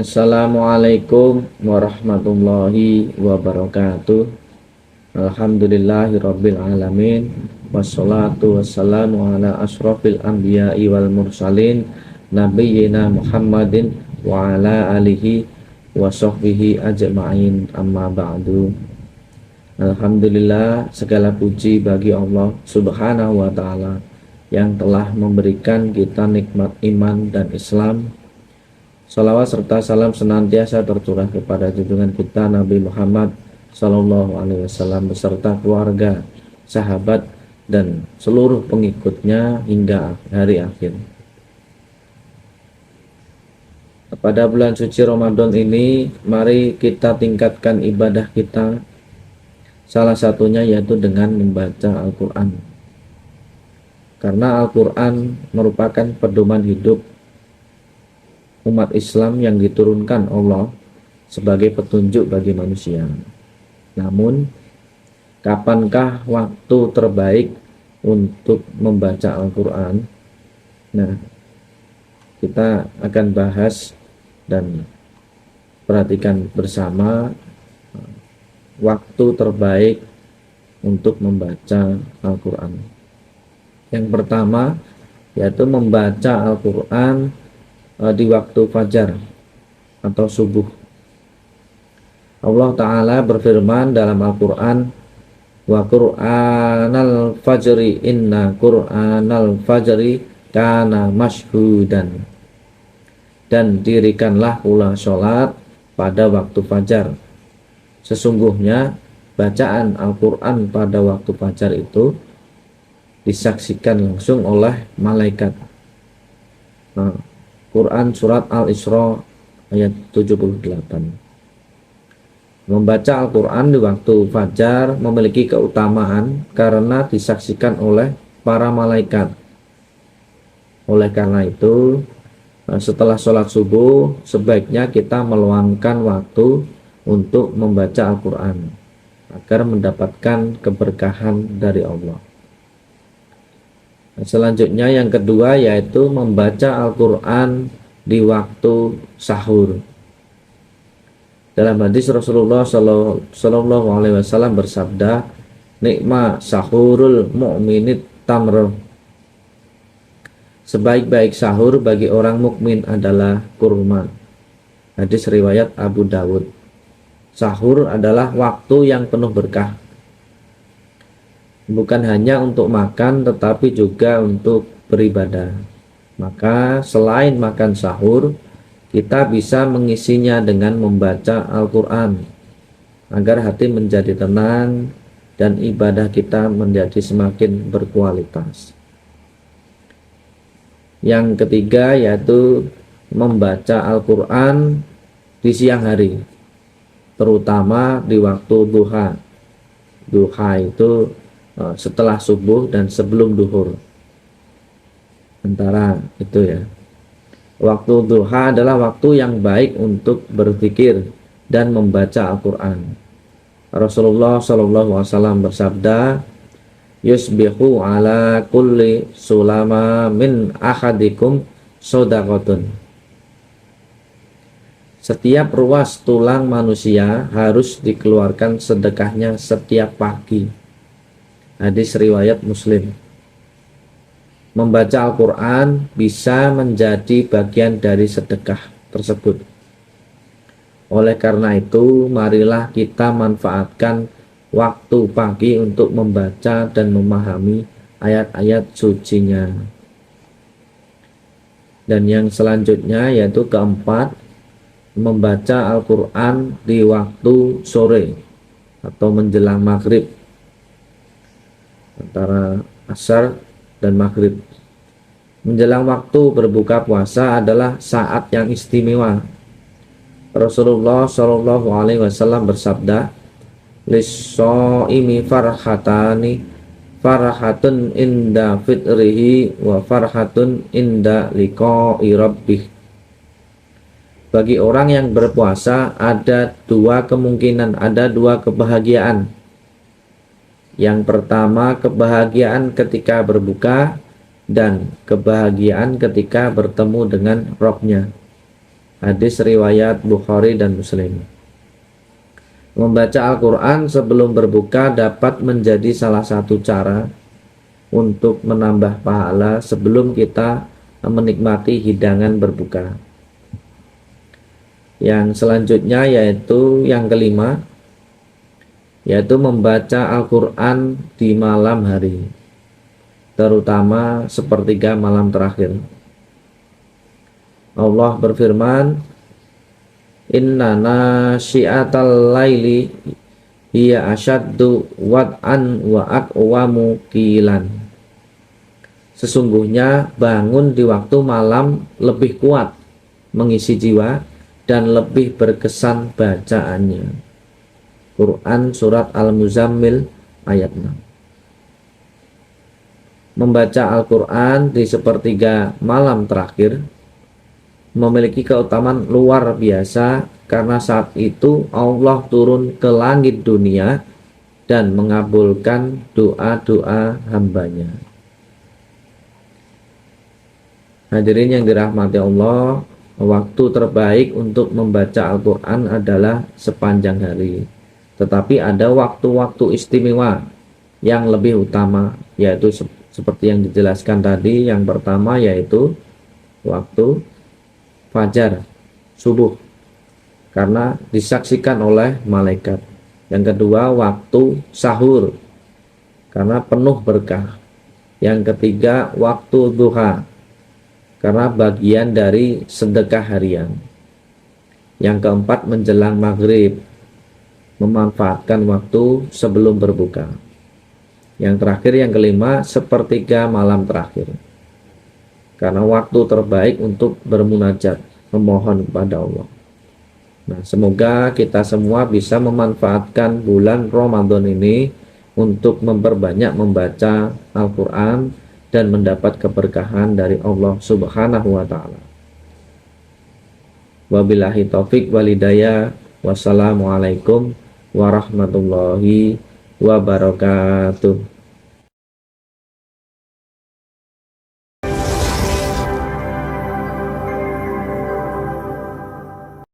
Assalamualaikum warahmatullahi wabarakatuh. Alhamdulillahirabbil alamin. Wassalatu wassalamu ala asyrafil anbiya'i wal mursalin nabiyyina Muhammadin wa ala alihi wa sahbihi ajma'in, amma ba'du. Alhamdulillah, segala puji bagi Allah Subhanahu wa ta'ala yang telah memberikan kita nikmat iman dan Islam. Salawat serta salam senantiasa tercurah kepada junjungan kita Nabi Muhammad Sallallahu Alaihi Wasallam beserta keluarga, sahabat, dan seluruh pengikutnya hingga hari akhir. Pada bulan suci Ramadan ini, mari kita tingkatkan ibadah kita. Salah satunya yaitu dengan membaca Al-Quran. Karena Al-Quran merupakan pedoman hidup umat Islam yang diturunkan Allah sebagai petunjuk bagi manusia. Namun, kapankah waktu terbaik untuk membaca Al-Quran? Nah, kita akan bahas dan perhatikan bersama waktu terbaik untuk membaca Al-Quran. Yang pertama yaitu membaca Al-Quran di waktu fajar atau subuh. Allah Ta'ala berfirman dalam Al-Quran, wa Qur'anal fajri inna Qur'anal fajri kana mashhudan, dan dirikanlah pula sholat pada waktu fajar. Sesungguhnya bacaan Al-Quran pada waktu fajar itu disaksikan langsung oleh malaikat. Quran Surat Al-Isra ayat 78. Membaca Al-Quran di waktu fajar memiliki keutamaan karena disaksikan oleh para malaikat. Oleh karena itu, setelah sholat subuh sebaiknya kita meluangkan waktu untuk membaca Al-Quran agar mendapatkan keberkahan dari Allah. Selanjutnya yang kedua yaitu membaca Al-Quran di waktu sahur. Dalam hadis Rasulullah Sallallahu Alaihi Wasallam bersabda, nikma sahurul mu'minit tamr. Sebaik-baik sahur bagi orang mukmin adalah kurma. Hadis riwayat Abu Dawud. Sahur adalah waktu yang penuh berkah. Bukan hanya untuk makan tetapi juga untuk beribadah. Maka selain makan sahur, kita bisa mengisinya dengan membaca Al-Quran agar hati menjadi tenang dan ibadah kita menjadi semakin berkualitas. Yang ketiga yaitu membaca Al-Quran di siang hari, terutama di waktu duha. Duha itu setelah subuh dan sebelum duhur, antara itu ya. Waktu duha adalah waktu yang baik untuk berzikir dan membaca Al-Quran. Rasulullah SAW bersabda, yusbihu ala kulli sulama min ahadikum sodaqotun. Setiap ruas tulang manusia harus dikeluarkan sedekahnya setiap pagi. Hadis riwayat Muslim. Membaca Al-Quran bisa menjadi bagian dari sedekah tersebut. Oleh karena itu, marilah kita manfaatkan waktu pagi untuk membaca dan memahami ayat-ayat sucinya. Dan yang selanjutnya yaitu keempat, membaca Al-Quran di waktu sore atau menjelang maghrib, antara asar dan maghrib. Menjelang waktu berbuka puasa adalah saat yang istimewa. Rasulullah Shallallahu Alaihi Wasallam bersabda, lis-shaimi farhatani, farhatun inda fitrihi wa farhatun inda liqa'i rabbih. Bagi orang yang berpuasa ada dua kemungkinan, ada dua kebahagiaan. Yang pertama, kebahagiaan ketika berbuka dan kebahagiaan ketika bertemu dengan Rabb-Nya. Hadis riwayat Bukhari dan Muslim. Membaca Al-Quran sebelum berbuka dapat menjadi salah satu cara untuk menambah pahala sebelum kita menikmati hidangan berbuka. Yang selanjutnya yaitu yang kelima, yaitu membaca Al-Quran di malam hari, terutama sepertiga malam terakhir. Allah berfirman, Inna nasyi'atal laili hiya asyaddu wad'an wa aqwamu qilan. Sesungguhnya bangun di waktu malam lebih kuat mengisi jiwa dan lebih berkesan bacaannya. Quran Surat Al-Muzammil ayat 6. Membaca Al-Quran di sepertiga malam terakhir memiliki keutamaan luar biasa karena saat itu Allah turun ke langit dunia dan mengabulkan doa-doa hambanya. Hadirin yang dirahmati Allah, waktu terbaik untuk membaca Al-Quran adalah sepanjang hari. Tetapi ada waktu-waktu istimewa yang lebih utama, yaitu seperti yang dijelaskan tadi. Yang pertama yaitu waktu fajar, subuh, karena disaksikan oleh malaikat. Yang kedua waktu sahur, karena penuh berkah. Yang ketiga waktu duha, karena bagian dari sedekah harian. Yang keempat menjelang maghrib, memanfaatkan waktu sebelum berbuka. Yang terakhir, yang kelima, sepertiga malam terakhir, karena waktu terbaik untuk bermunajat, memohon kepada Allah. Nah, semoga kita semua bisa memanfaatkan bulan Ramadan ini untuk memperbanyak membaca Al-Quran dan mendapat keberkahan dari Allah Subhanahu wa Ta'ala. Wabillahi taufik walhidayah. Wassalamualaikum warahmatullahi wabarakatuh.